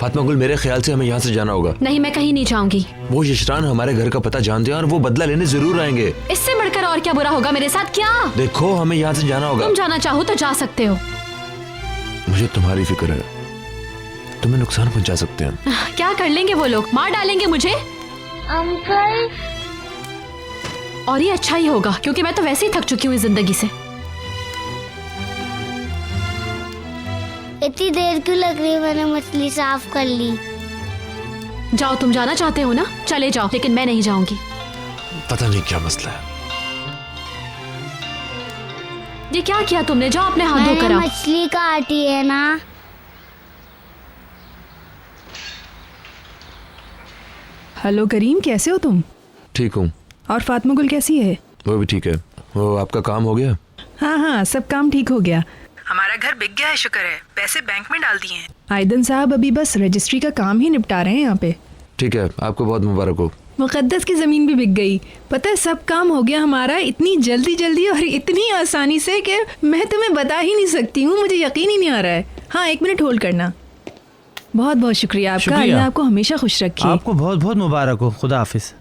फातिमा गुल, मेरे ख्याल से हमें यहाँ से जाना होगा। नहीं, मैं कहीं नहीं जाऊंगी। वो यशरान हमारे घर का पता जानते हैं और वो बदला लेने जरूर आएंगे। इससे बढ़कर और क्या बुरा होगा मेरे साथ? क्या देखो, हमें यहाँ से जाना होगा। तुम जाना चाहो तो जा सकते हो। मुझे तुम्हारी फिक्र है, तुम्हें नुकसान पहुँचा सकते हैं। क्या कर लेंगे वो लोग? मार डालेंगे मुझे। अंकल, और ये अच्छा ही होगा क्योंकि मैं तो वैसे ही थक चुकी हूँ इस जिंदगी से। इतनी देर क्यों लग रही है? मैंने मछली साफ कर ली। जाओ, तुम जाना चाहते हो ना, चले जाओ, लेकिन मैं नहीं जाऊंगी। पता नहीं क्या मसला है। ये क्या किया तुमने? जाओ अपने हाथ धोकर आओ। मछली काटी है ना। हेलो करीम, कैसे हो तुम? ठीक हूँ। और फातिमा गुल कैसी है? वो भी ठीक है। वो आपका काम हो गया? हाँ हाँ, सब काम ठीक हो गया। हमारा घर बिक गया है, शुक्र है। पैसे बैंक में डाल दिए हैं। आयदन साहब अभी बस रजिस्ट्री का काम ही निपटा रहे हैं यहाँ पे। ठीक है, आपको बहुत मुबारक हो। मुकद्दस की जमीन भी बिक गई। पता है, सब काम हो गया हमारा इतनी जल्दी जल्दी और इतनी आसानी से कि मैं तुम्हें बता ही नहीं सकती हूँ। मुझे यकीन ही नहीं आ रहा है। हाँ, 1 मिनट होल्ड करना। बहुत बहुत शुक्रिया आपका। अल्लाह आपको हमेशा खुश रखे। आपको बहुत बहुत मुबारक हो। खुदा हाफिज।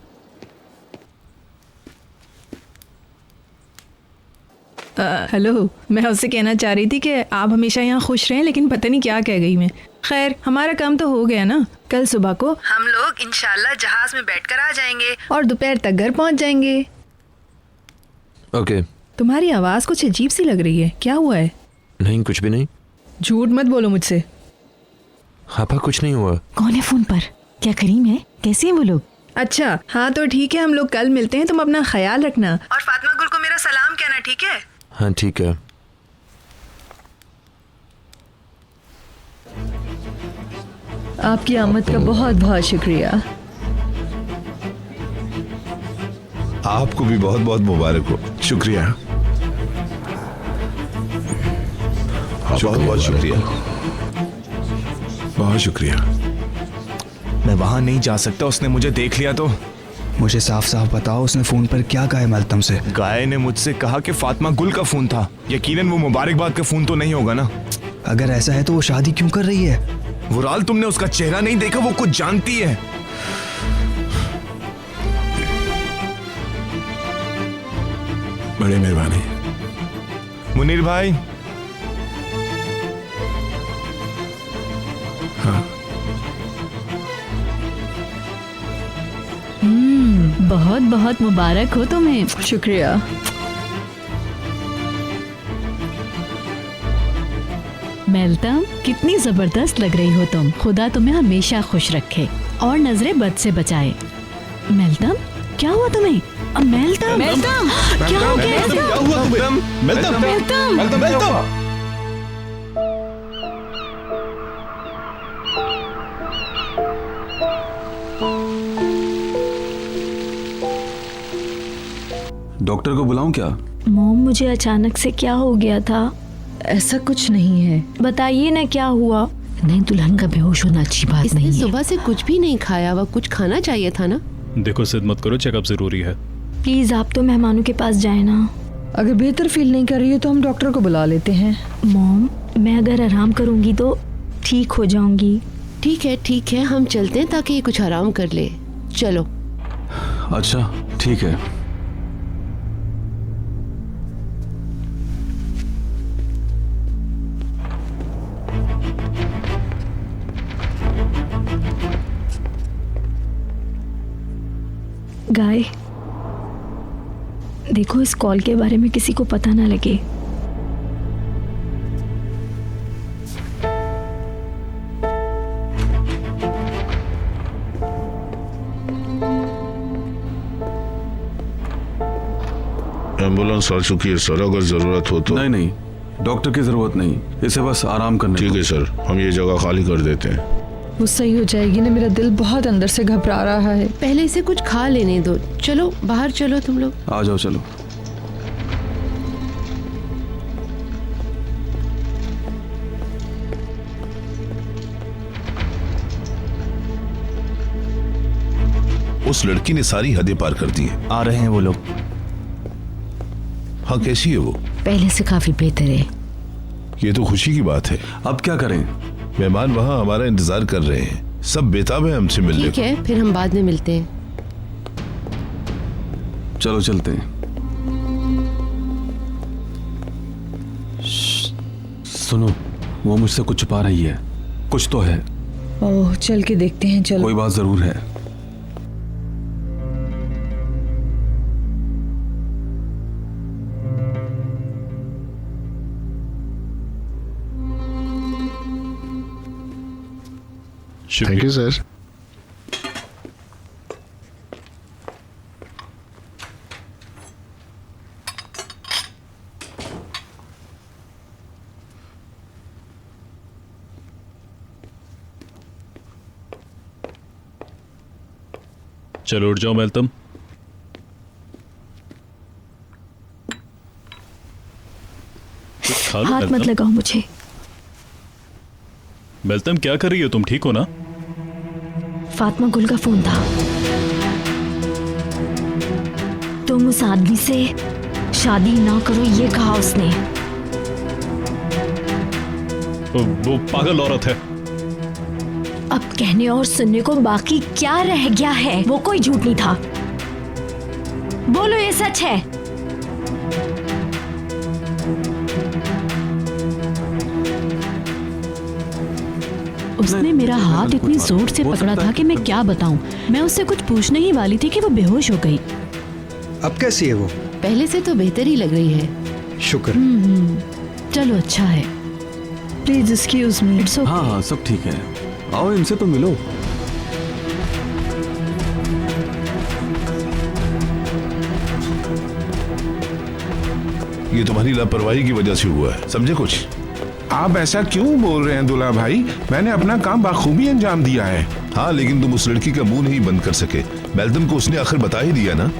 हेलो, मैं उससे कहना चाह रही थी कि आप हमेशा यहाँ खुश रहें, लेकिन पता नहीं क्या कह गई मैं। खैर, हमारा काम तो हो गया ना। कल सुबह को हम लोग इंशाल्लाह जहाज में बैठकर आ जाएंगे और दोपहर तक घर पहुँच जाएंगे। ओके। तुम्हारी आवाज़ कुछ अजीब सी लग रही है, क्या हुआ है? नहीं, कुछ भी नहीं। झूठ मत बोलो मुझसे। आपा, कुछ नहीं हुआ। कौन है फोन पर? क्या करीम है? कैसे हैं वो लोग? अच्छा, हाँ तो ठीक है, हम लोग कल मिलते हैं। तुम अपना ख्याल रखना और फातिमा गुल को मेरा सलाम कहना, ठीक है? हाँ ठीक है। आपकी आमद का बहुत बहुत शुक्रिया। आपको भी बहुत बहुत मुबारक हो। शुक्रिया। बहुत बहुत शुक्रिया। बहुत शुक्रिया। मैं वहां नहीं जा सकता, उसने मुझे देख लिया तो। मुझे साफ साफ बताओ, उसने फोन पर क्या कहा है मलतम से? गाय ने मुझसे कहा कि फातिमा गुल का फोन था। यकीनन वो मुबारकबाद का फोन तो नहीं होगा ना। अगर ऐसा है तो वो शादी क्यों कर रही है? वुराल, तुमने उसका चेहरा नहीं देखा? वो कुछ जानती है। बड़ी मेहरबानी। मुनीर भाई। हाँ। बहुत बहुत मुबारक हो तुम्हें। शुक्रिया। मेलतम, कितनी जबरदस्त लग रही हो तुम। खुदा तुम्हें हमेशा खुश रखे और नजरे बद से बचाए। मेलतम, क्या हुआ तुम्हें? मेलतम, मेलतम, क्या हो गया? क्या हुआ तुम्हें? मेलतम, मेलतम, मेलतम, मेलतम। डॉक्टर को बुलाऊं क्या? मॉम, मुझे अचानक से क्या हो गया था? ऐसा कुछ नहीं है। बताइए ना क्या हुआ। नहीं, दुल्हन का बेहोश होना अच्छी बात नहीं है। सुबह से कुछ भी नहीं खाया हुआ, कुछ खाना चाहिए था ना। देखो, जिद मत करो, चेकअप जरूरी है। प्लीज आप तो मेहमानों के पास जाए ना। अगर बेहतर फील नहीं कर रही है तो हम डॉक्टर को बुला लेते हैं। मॉम, मैं अगर आराम करूंगी तो ठीक हो जाऊंगी। ठीक है, हम चलते हैं ताकि ये कुछ आराम कर ले। चलो। अच्छा ठीक है। गाय, देखो इस कॉल के बारे में किसी को पता ना लगे। एम्बुलेंस आ चुकी है सर, अगर जरूरत हो तो। नहीं, डॉक्टर की जरूरत नहीं, इसे बस आराम करने। ठीक है सर, हम ये जगह खाली कर देते हैं। वो सही हो जाएगी ना? मेरा दिल बहुत अंदर से घबरा रहा है। पहले इसे कुछ खा लेने दो। चलो बाहर चलो तुम लोग। आ जाओ, चलो। उस लड़की ने सारी हदें पार कर दी है। आ रहे हैं वो लोग। हाँ, कैसी है वो? पहले से काफी बेहतर है। ये तो खुशी की बात है। अब क्या करें? मेहमान वहाँ हमारा इंतजार कर रहे हैं, सब बेताब है हमसे मिलने ठीक है, फिर हम बाद में मिलते हैं। चलो चलते हैं। सुनो, वो मुझसे कुछ छुपा रही है, कुछ तो है। ओह, चल के देखते हैं, चलो। कोई बात जरूर है। Thank you sir. चलो उठ जाओ मेलतम। खा लो हाथ मत मेलतम। लगाओ मुझे। मेलतम क्या कर रही हो तुम, ठीक हो ना? फातिमा गुल का फोन था। तुम उस आदमी से शादी ना करो ये कहा उसने। वो पागल औरत है। अब कहने और सुनने को बाकी क्या रह गया है? वो कोई झूठ नहीं था। बोलो ये सच है। उसने मेरा हाथ इतनी जोर से पकड़ा था कि मैं क्या बताऊं। मैं उससे कुछ पूछने ही वाली थी कि वो बेहोश हो गई। अब कैसी है वो? पहले से तो बेहतर ही लग रही है। शुक्र। चलो अच्छा है। Please excuse me. It's okay. हाँ हाँ सब ठीक है, आओ इनसे तो मिलो। ये तुम्हारी लापरवाही की वजह से हुआ है, समझे कुछ? आप ऐसा क्यों बोल रहे हैं दूल्हा भाई? मैंने अपना काम बखूबी अंजाम दिया है। हाँ, लेकिन तुम उस लड़की का मुंह नहीं बंद कर सके। मेलतम को उसने आखिर बता ही दिया ना।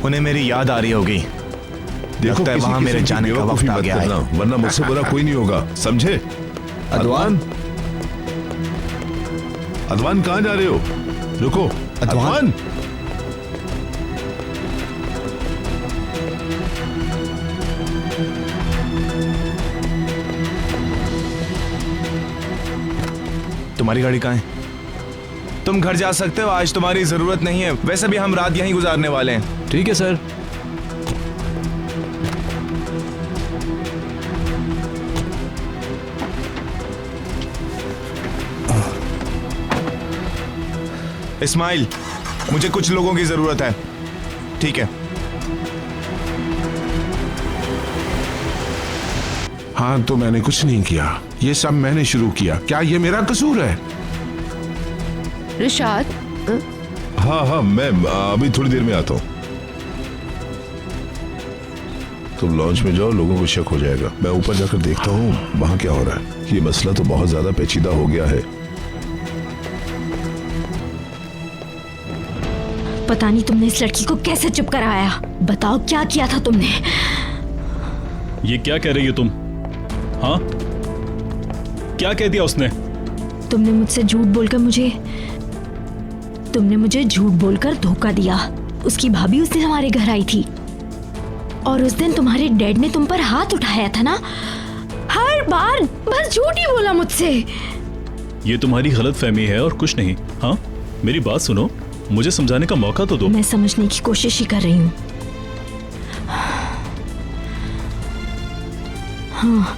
उन्हें मेरी याद आ रही होगी। देखो लगता है वहाँ मेरे जाने का वक्त आ गया है। वरना मुझसे बुरा कोई नहीं होगा, समझे? अदवान, अदवान कहाँ जा रहे हो? रुको अदवान। तुम्हारी गाड़ी कहाँ है? तुम घर जा सकते हो, आज तुम्हारी जरूरत नहीं है। वैसे भी हम रात यहीं गुजारने वाले हैं। ठीक है सर। इस्माइल, मुझे कुछ लोगों की जरूरत है। ठीक है। हाँ, तो मैंने कुछ नहीं किया, ये सब मैंने शुरू किया। क्या ये मेरा कसूर है? रिशाद, हाँ हाँ, मैं अभी थोड़ी देर में आता हूँ। तुम लॉन्च में जाओ, लोगों को शक हो जाएगा। मैं ऊपर जाकर देखता हूँ वहां क्या हो रहा है। ये मसला तो बहुत ज्यादा पेचीदा हो गया है। पता नहीं तुमने इस लड़की को कैसे चुप कराया। बताओ क्या किया था तुमने? ये क्या कह रही हो तुम? हाँ, क्या कह दिया उसने? तुमने मुझसे झूठ बोलकर धोखा दिया। उसकी भाभी उस दिन हमारे घर आई थी और उस दिन तुम्हारे डैड ने तुम पर हाथ उठाया था ना। हर बार बस झूठ ही बोला मुझसे। ये तुम्हारी गलतफहमी है और कुछ नहीं। हाँ, मेरी बात सुनो, मुझे समझाने का मौका तो दो। मैं समझने की कोशिश ही कर रही हूँ। हाँ,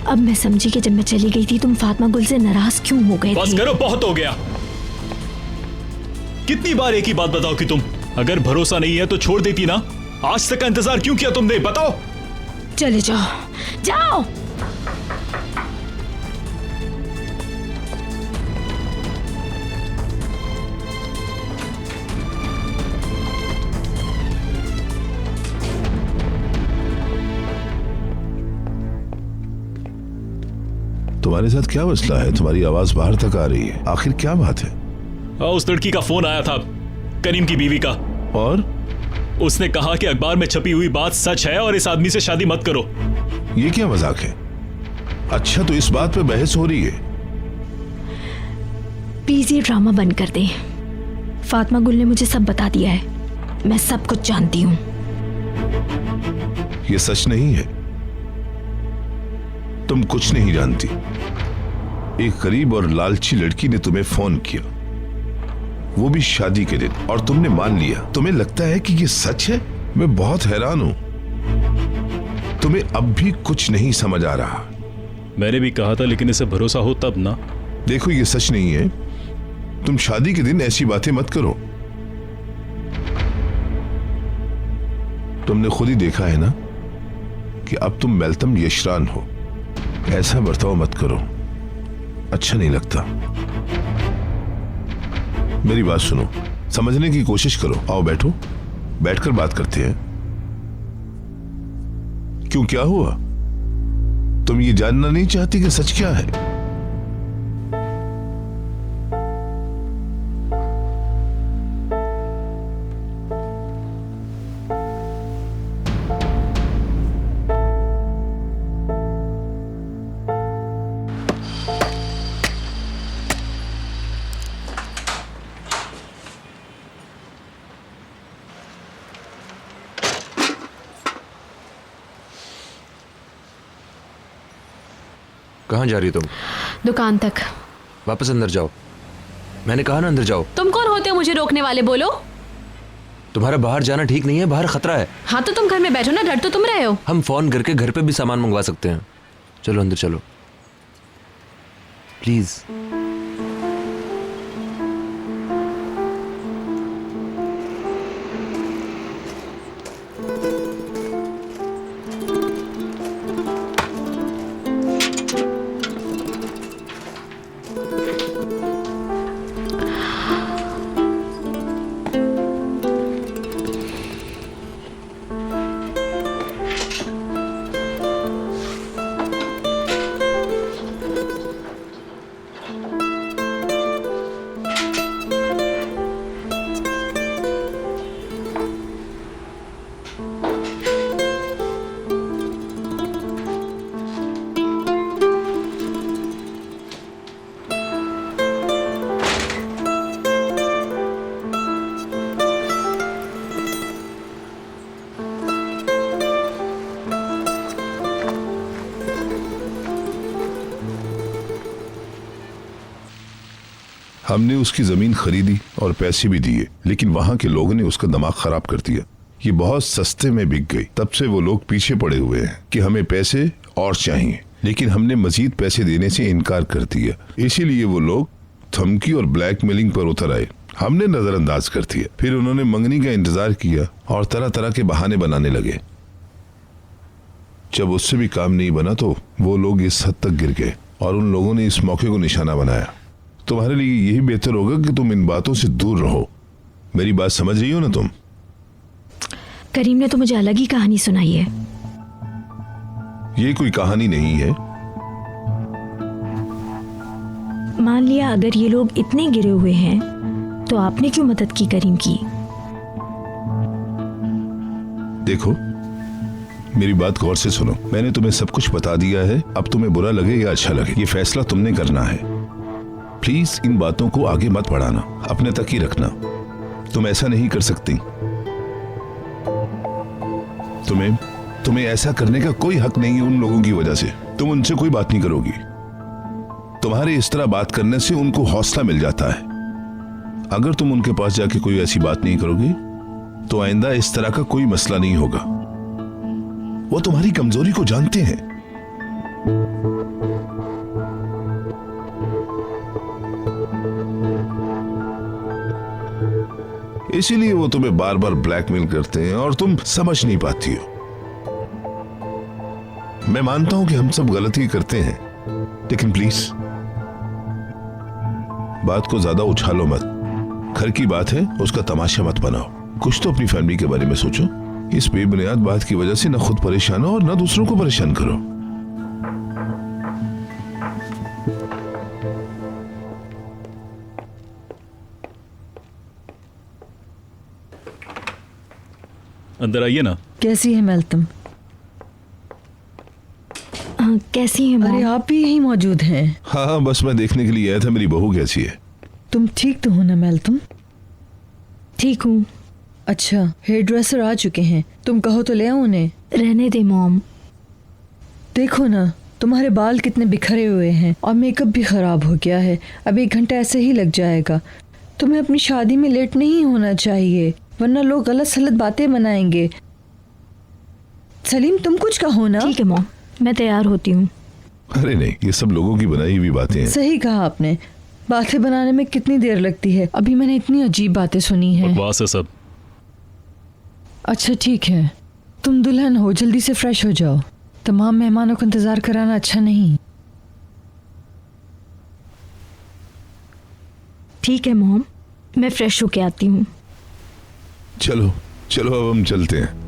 अब मैं समझी कि जब मैं चली गई थी तुम फातिमा गुल से नाराज क्यों हो गए थे। बस करो, बहुत हो गया। कितनी बार एक ही बात बताओ कि तुम अगर भरोसा नहीं है तो छोड़ देती ना। आज तक का इंतजार क्यों किया तुमने, बताओ। चले जाओ, जाओ। तुम्हारे साथ क्या मसला है? तुम्हारी आवाज बाहर तक आ रही है, आखिर क्या बात है? उस लड़की का फोन आया था, करीम की बीवी का, और उसने कहा कि अखबार में छपी हुई बात सच है और इस आदमी से शादी मत करो। ये क्या मजाक है? अच्छा, तो इस बात पे बहस हो रही है? प्लीज ये ड्रामा बंद कर दें। फातिमा गुल ने मुझे सब बता दिया है, मैं सब कुछ जानती हूँ। ये सच नहीं है, तुम कुछ नहीं जानती। एक गरीब और लालची लड़की ने तुम्हें फोन किया, वो भी शादी के दिन, और तुमने मान लिया। तुम्हें लगता है कि ये सच है? मैं बहुत हैरान हूं। तुम्हें अब भी कुछ नहीं समझ आ रहा। मैंने भी कहा था, लेकिन इसे भरोसा हो तब ना। देखो, ये सच नहीं है। तुम शादी के दिन ऐसी बातें मत करो। तुमने खुद ही देखा है ना कि अब तुम मेल्तम यशरान हो। ऐसा बर्ताव मत करो, अच्छा नहीं लगता। मेरी बात सुनो, समझने की कोशिश करो। आओ बैठो, बैठकर बात करते हैं। क्यों, क्या हुआ? तुम ये जानना नहीं चाहती कि सच क्या है? कहाँ जा रही तुम? दुकान तक। वापस अंदर जाओ। मैंने कहा ना अंदर जाओ। तुम कौन होते हो मुझे रोकने वाले? बोलो। तुम्हारा बाहर जाना ठीक नहीं है, बाहर खतरा है। हाँ तो तुम घर में बैठो ना, डर तो तुम रहे हो। हम फोन करके घर पे भी सामान मंगवा सकते हैं। चलो अंदर चलो प्लीज। हमने उसकी जमीन खरीदी और पैसे भी दिए, लेकिन वहां के लोगों ने उसका दिमाग खराब कर दिया। ये बहुत सस्ते में बिक गई। तब से वो लोग पीछे पड़े हुए हैं कि हमें पैसे और चाहिए, लेकिन हमने मजीद पैसे देने से इनकार कर दिया। इसीलिए वो लोग धमकी और ब्लैकमेलिंग पर उतर आए। हमने नजरअंदाज कर दिया। फिर उन्होंने मंगनी का इंतजार किया और तरह तरह के बहाने बनाने लगे। जब उससे भी काम नहीं बना तो वो लोग इस हद तक गिर गए और उन लोगों ने इस मौके को निशाना बनाया। तुम्हारे लिए यही बेहतर होगा कि तुम इन बातों से दूर रहो। मेरी बात समझ रही हो ना तुम? करीम ने तो मुझे अलग ही कहानी सुनाई है। ये कोई कहानी नहीं है। मान लिया अगर ये लोग इतने गिरे हुए हैं तो आपने क्यों मदद की करीम की? देखो, मेरी बात गौर से सुनो। मैंने तुम्हें सब कुछ बता दिया है। अब तुम्हें बुरा लगे या अच्छा लगे, ये फैसला तुमने करना है। प्लीज इन बातों को आगे मत बढ़ाना, अपने तक ही रखना। तुम ऐसा नहीं कर सकती। तुम्हें ऐसा करने का कोई हक नहीं है उन लोगों की वजह से। तुम उनसे कोई बात नहीं करोगी। तुम्हारे इस तरह बात करने से उनको हौसला मिल जाता है। अगर तुम उनके पास जाके कोई ऐसी बात नहीं करोगी तो आइंदा इस तरह का कोई मसला नहीं होगा। वो तुम्हारी कमजोरी को जानते हैं। इसीलिए वो तुम्हें बार बार ब्लैकमेल करते हैं और तुम समझ नहीं पाती हो। मैं मानता हूं कि हम सब गलती करते हैं, लेकिन प्लीज बात को ज्यादा उछालो मत। घर की बात है, उसका तमाशा मत बनाओ। कुछ तो अपनी फैमिली के बारे में सोचो। इस बेबुनियाद बात की वजह से न खुद परेशान हो और न दूसरों को परेशान करो। अंदर आइए ना। कैसी है मेल्तम? कैसी है? अरे आप भी यहीं मौजूद हैं? हाँ, बस मैं देखने के लिए आया था मेरी बहू कैसी है। तुम ठीक तो हो ना मेल्तम? ठीक हूँ। अच्छा, हेयर ड्रेसर आ चुके हैं, तुम कहो तो ले आओ उन्हें। रहने दे मॉम। देखो ना, तुम्हारे बाल कितने बिखरे हुए हैं और मेकअप भी खराब हो गया है। अब 1 घंटा ऐसे ही लग जाएगा। तुम्हें अपनी शादी में लेट नहीं होना चाहिए, वरना लोग गलत सलत बातें बनाएंगे। सलीम, तुम कुछ कहो ना। ठीक है मॉम, मैं तैयार होती हूँ। अरे नहीं, ये सब लोगों की बनाई हुई बातें हैं। सही कहा आपने, बातें बनाने में कितनी देर लगती है। अभी मैंने इतनी अजीब बातें सुनी हैं। बकवास है सब। अच्छा ठीक है, तुम दुल्हन हो, जल्दी से फ्रेश हो जाओ। तमाम मेहमानों को इंतजार कराना अच्छा नहीं। ठीक है मॉम, मैं फ्रेश होके आती हूँ। चलो चलो, अब हम चलते हैं।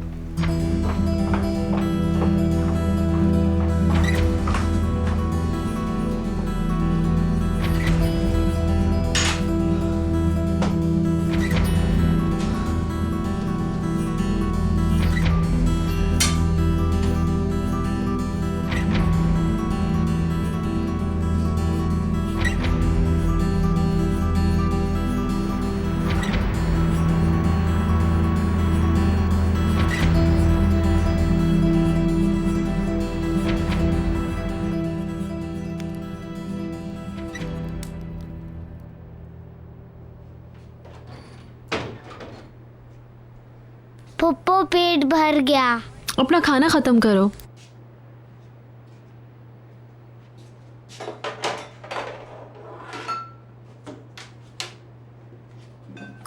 पप्पो पेट भर गया। अपना खाना खत्म करो।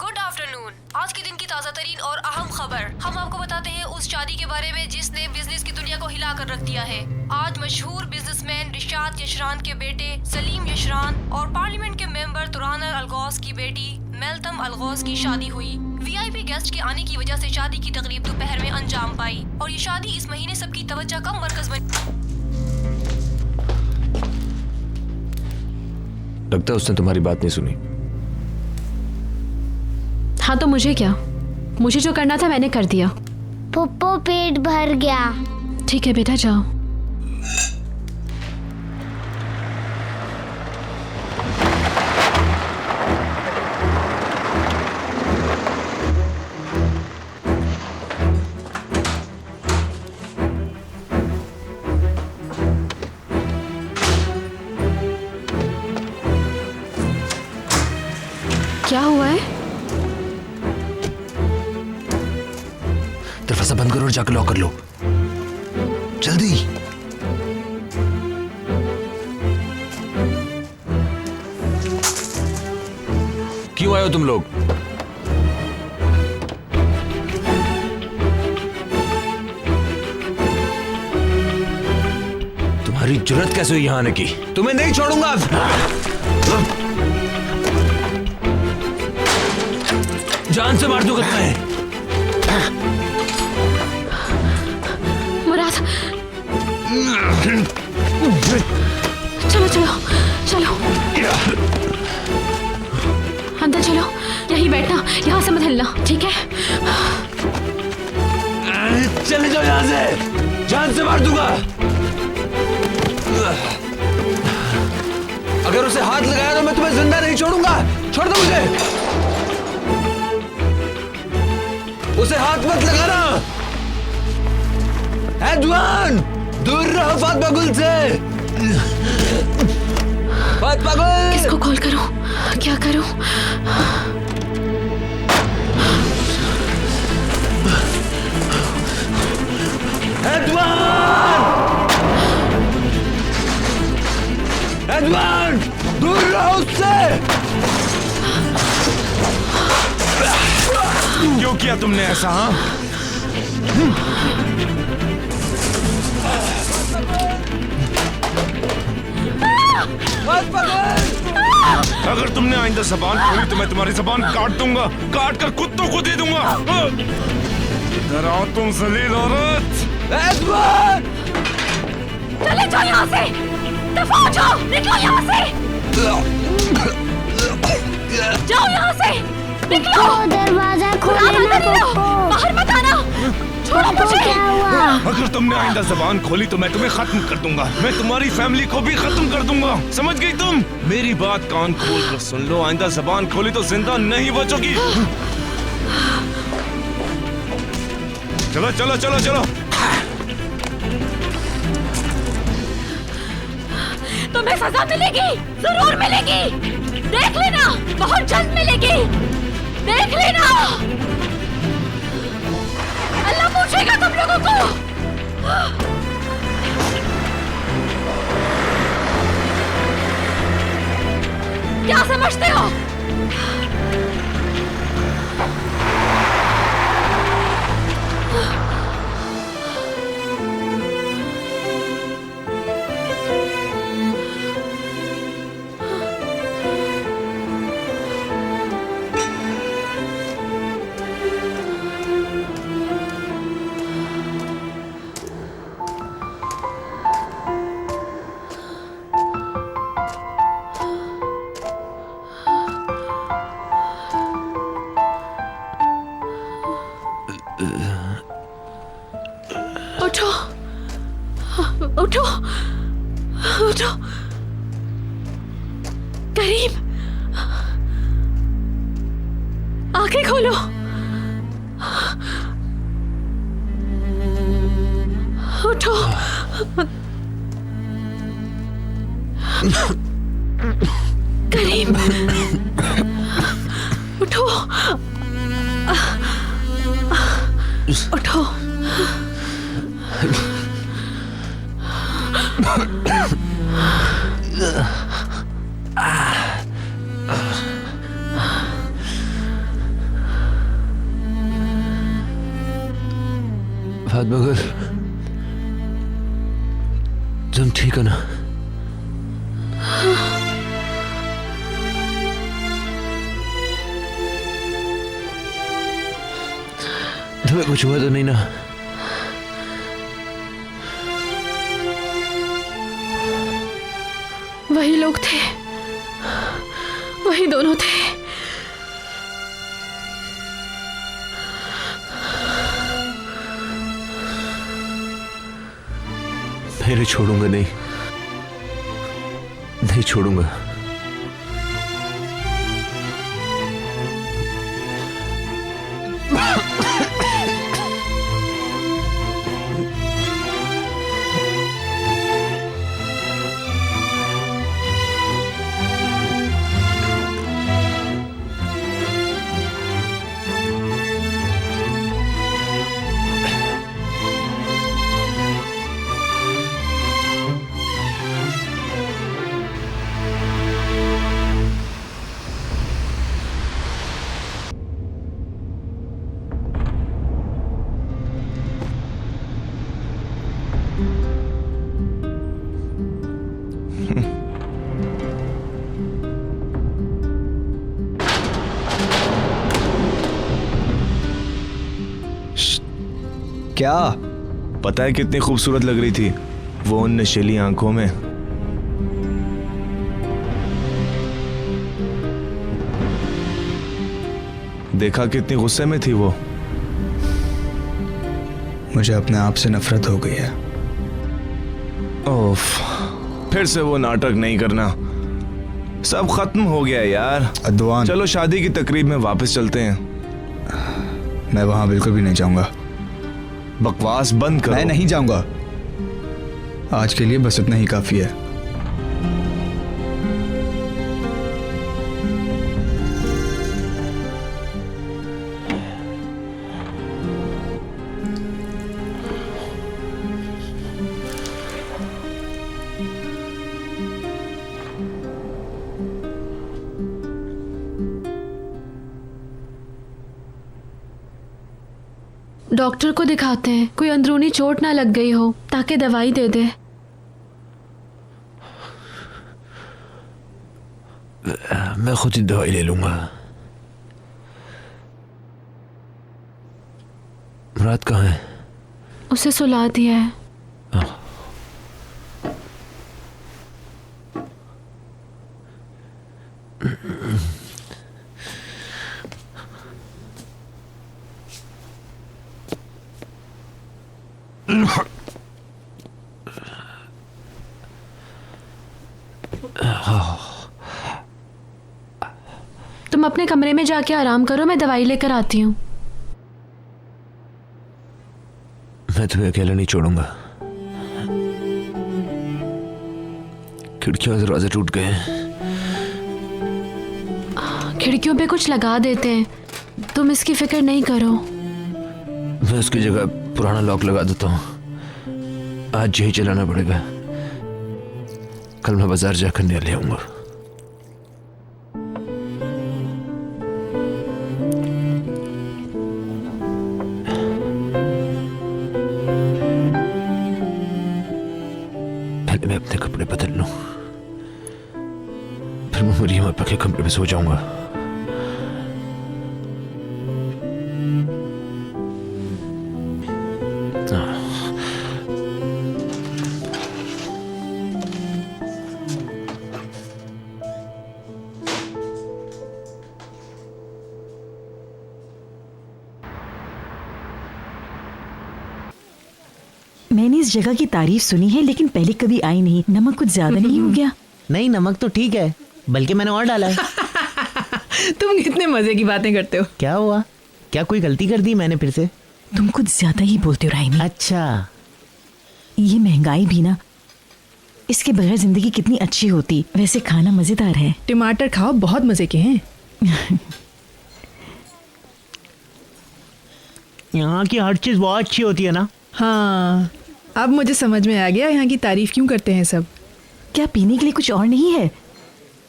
Good afternoon. आज के दिन की ताज़ा तरीन और अहम खबर हम आपको बताते हैं उस शादी के बारे में जिसने बिजनेस की दुनिया को हिला कर रख दिया है। आज मशहूर बिजनेसमैन रिशाद यशरान के बेटे सलीम यशरान और पार्लियामेंट के मेंबर तुरानर अलगौस की बेटी मेलतम अलगौस की शादी हुई। वीआईपी गेस्ट के आने की वजह से शादी की तकरीब दोपहर में अंजाम पाई और ये शादी इस महीने सबकी तवज्जो का मरकज बनी। लगता है उसने तुम्हारी बात नहीं सुनी। हाँ तो मुझे क्या, मुझे जो करना था मैंने कर दिया। पप्पो पेट भर गया। ठीक है बेटा, जाओ। क्या हुआ है? दरवाजा बंद करो और जाकर लॉक कर लो, जल्दी। क्यों आए हो तुम लोग? तुम्हारी जुर्रत कैसे हुई यहां आने की? तुम्हें नहीं छोड़ूंगा। जान से मार दूंगा तुम्हें। मुराद, चलो चलो चलो, अंदर चलो। यहीं बैठना, यहाँ से मत हिलना, ठीक है? चले जाओ यहाँ से, जान से मार दूंगा। अगर उसे हाथ लगाया तो मैं तुम्हें जिंदा नहीं छोड़ूंगा। छोड़ दो मुझे। उसे हाथ मत लगाना। है जुआन, दूर रहो फातिमा गुल से। फातिमा गुल। किसको कॉल करूं? क्या करूं? एडवान, दूर रहो उससे। क्यों किया तुमने ऐसा? हाँ, अगर तुमने आइंदा जबान खोली तो मैं तुम्हारी जबान काट दूंगा, काट कर कुत्तों को दे दूंगा। इधर आओ तुम जलील औरत। चले जाओ यहाँ से, दफा हो जाओ, निकलो यहाँ से, जाओ यहाँ से, निकलो। दरवाजा खोलो, बाहर मत आना, छोड़ो मुझे। क्या हुआ? अगर तुमने आइंदा जबान खोली तो मैं तुम्हें खत्म कर दूंगा, मैं तुम्हारी फैमिली को भी खत्म कर दूंगा। समझ गई तुम? मेरी बात कान खोल कर सुन लो, आइंदा जबान खोली तो जिंदा नहीं बचोगी। चलो चलो चलो चलो। तुम्हें सजा मिलेगी, जरूर मिलेगी। देख लेना, बहुत जल्द मिलेगी। देख लेना, अल्लाह पूछेगा तुम लोगों को। क्या समझते हो? उठो, उठो, उठो। करीम, आंखें खोलो। उठो। करीम, उठो, उठो। फातिमा गर्ल, तुम ठीक हो ना? तुम्हें कुछ हुआ तो नहीं ना? वही लोग थे, वही दोनों थे। मैं छोड़ूंगा नहीं, नहीं छोड़ूंगा। क्या? पता है कितनी खूबसूरत लग रही थी वो उन नशीली आंखों में। देखा कितनी गुस्से में थी वो। मुझे अपने आप से नफरत हो गई है। ओफ, फिर से वो नाटक नहीं करना। सब खत्म हो गया यार। अद्वान, चलो शादी की तकरीब में वापस चलते हैं। मैं वहां बिल्कुल भी नहीं जाऊंगा। बकवास बंद करो। मैं नहीं जाऊंगा। आज के लिए बस इतना ही काफी है। डॉक्टर को दिखाते हैं, कोई अंदरूनी चोट ना लग गई हो, ताकि दवाई दे दे। मैं खुद ही दवाई ले लूंगा। मुराद कहाँ है? उसे सुला दिया है। तुम अपने कमरे में जाके आराम करो, मैं दवाई लेकर आती हूँ। मैं तुम्हें अकेला नहीं छोड़ूंगा, खिड़कियां और दरवाजे टूट गए हैं। खिड़कियों पे कुछ लगा देते हैं, तुम इसकी फिक्र नहीं करो। मैं उसकी जगह पुराना लॉक लगा देता हूँ। आज यही चलाना पड़ेगा, कल मैं बाजार जाकर नया ले आऊंगा। पहले मैं अपने कपड़े बदल लूं, फिर मैं मरियम आपा के कमरे में सो जाऊंगा। मैंने इस जगह की तारीफ सुनी है, लेकिन पहले कभी आई नहीं। नमक कुछ ज्यादा नहीं हो गया? नहीं, नमक तो ठीक है, बल्कि मैंने और डाला है। तुम कितने मजे की बातें करते हो। क्या हुआ? क्या कोई गलती कर दी मैंने फिर से? तुम कुछ ज्यादा ही बोलते हो राइमी। अच्छा, ये महंगाई भी ना, इसके बगैर जिंदगी कितनी अच्छी होती। वैसे खाना मजेदार है। टमाटर खाओ, बहुत मजे के हैं। यहाँ की हर चीज बहुत अच्छी होती है ना। हाँ, अब मुझे समझ में आ गया यहाँ की तारीफ क्यों करते हैं सब। क्या पीने के लिए कुछ और नहीं है?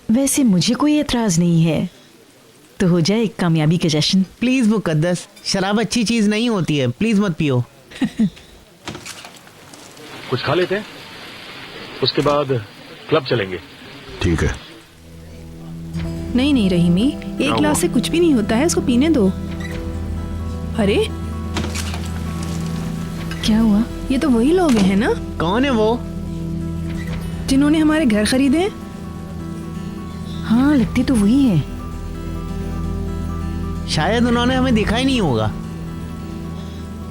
वैसे मुझे कोई एतराज नहीं है, तो हो जाए एक कामयाबी का जश्न। प्लीज मुकद्दस, शराब अच्छी चीज नहीं होती है, प्लीज मत पियो। कुछ खा लेते हैं, उसके बाद क्लब चलेंगे। ठीक है। नहीं नहीं रहीमी, एक गिलास से कुछ भी नहीं होता है, उसको पीने दो। अरे क्या हुआ? ये तो वही लोग हैं ना? कौन है वो? जिन्होंने हमारे घर खरीदे हैं। हाँ, लगते तो वही है। शायद उन्होंने हमें देखा ही नहीं होगा।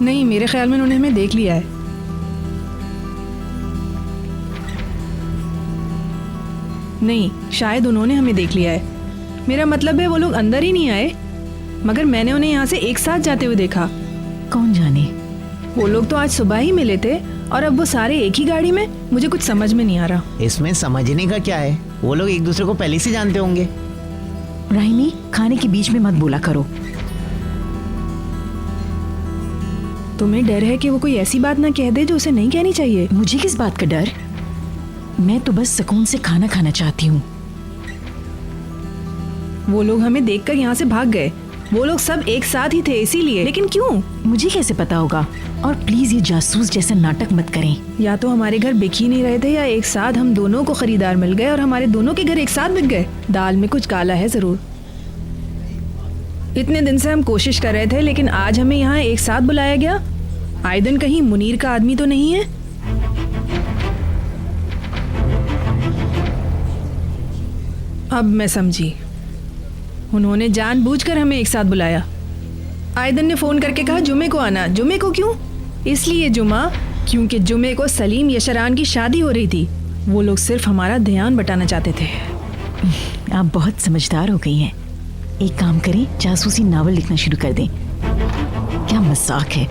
नहीं, मेरे ख्याल में उन्होंने हमें देख लिया है। नहीं, शायद उन्होंने हमें देख लिया है। मेरा मतलब है वो लोग अंदर ही नहीं आए, मगर मैंने उन्हें यहाँ से एक साथ जाते हुए देखा। कौन जाने। वो लोग तो आज सुबह ही मिले थे और अब वो सारे एक ही गाड़ी में। मुझे कुछ समझ में नहीं आ रहा। इसमें समझने का क्या है? वो लोग एक दूसरे को पहले से जानते होंगे। राइमी, खाने के बीच में मत बोला करो। तुम्हें डर है कि वो कोई ऐसी बात ना कह दे जो उसे नहीं कहनी चाहिए? मुझे किस बात का डर? मैं तो बस सुकून से खाना खाना चाहती हूँ। वो लोग हमें देखकर यहाँ से भाग गए। वो लोग सब एक साथ ही थे इसीलिए। लेकिन क्यों? मुझे कैसे पता होगा? और प्लीज ये जासूस जैसा नाटक मत करें। या तो हमारे घर बिक ही नहीं रहे थे, या एक साथ हम दोनों को खरीदार मिल गए और हमारे दोनों के घर एक साथ बिक गए। दाल में कुछ काला है जरूर। इतने दिन से हम कोशिश कर रहे थे, लेकिन आज हमें यहाँ एक साथ बुलाया गया। आयदन कहीं मुनीर का आदमी तो नहीं है? अब मैं समझी, उन्होंने जानबूझकर हमें एक साथ बुलाया। आयदन ने फोन करके कहा जुमे को आना। जुमे को क्यों? इसलिए जुमा, क्योंकि जुमे को सलीम यशरान की शादी हो रही थी। वो लोग सिर्फ हमारा ध्यान बटाना चाहते थे। आप बहुत समझदार हो गई हैं। एक काम करें, जासूसी नावल लिखना शुरू कर दें। क्या मजाक है।